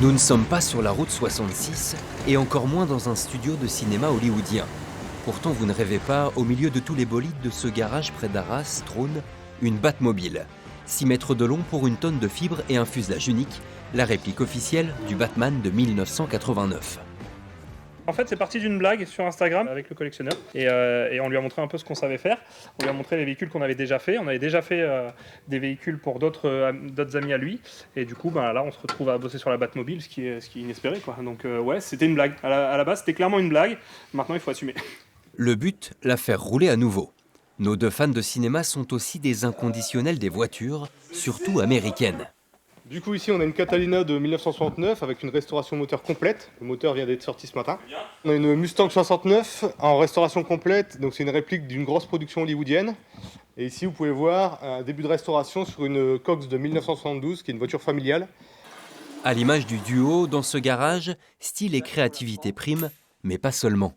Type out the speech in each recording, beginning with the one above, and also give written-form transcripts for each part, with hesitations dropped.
Nous ne sommes pas sur la route 66 et encore moins dans un studio de cinéma hollywoodien. Pourtant, vous ne rêvez pas, au milieu de tous les bolides de ce garage près d'Arras trône une Batmobile. 6 mètres de long pour une tonne de fibres et un fuselage unique, la réplique officielle du Batman de 1989. En fait, c'est parti d'une blague sur Instagram avec le collectionneur et on lui a montré un peu ce qu'on savait faire. On lui a montré les véhicules qu'on avait déjà fait. On avait déjà fait des véhicules pour d'autres amis à lui. Et du coup, là, on se retrouve à bosser sur la Batmobile, ce qui est inespéré, quoi. Donc ouais, c'était une blague. À la base, c'était clairement une blague. Maintenant, il faut assumer. Le but, la faire rouler à nouveau. Nos deux fans de cinéma sont aussi des inconditionnels des voitures, surtout américaines. Du coup ici on a une Catalina de 1969 avec une restauration moteur complète. Le moteur vient d'être sorti ce matin. On a une Mustang 69 en restauration complète, donc c'est une réplique d'une grosse production hollywoodienne. Et ici vous pouvez voir un début de restauration sur une Cox de 1972 qui est une voiture familiale. À l'image du duo, dans ce garage, style et créativité priment, mais pas seulement.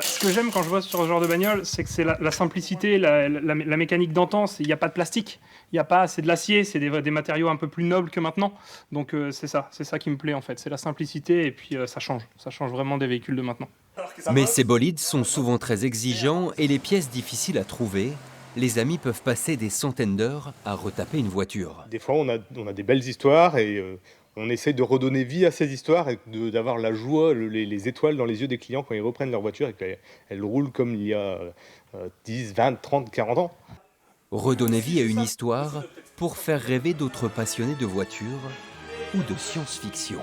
Ce que j'aime quand je vois sur ce genre de bagnole, c'est que c'est la simplicité, la mécanique d'antan. Il n'y a pas de plastique, c'est de l'acier, c'est des matériaux un peu plus nobles que maintenant. Donc c'est ça qui me plaît en fait, c'est la simplicité et puis ça change vraiment des véhicules de maintenant. Mais ces bolides sont souvent très exigeants et les pièces difficiles à trouver. Les amis peuvent passer des centaines d'heures à retaper une voiture. Des fois on a des belles histoires et on essaye de redonner vie à ces histoires et d'avoir la joie, les étoiles dans les yeux des clients quand ils reprennent leur voiture et qu'elles roulent comme il y a 10, 20, 30, 40 ans. Redonner vie à une histoire pour faire rêver d'autres passionnés de voitures ou de science-fiction.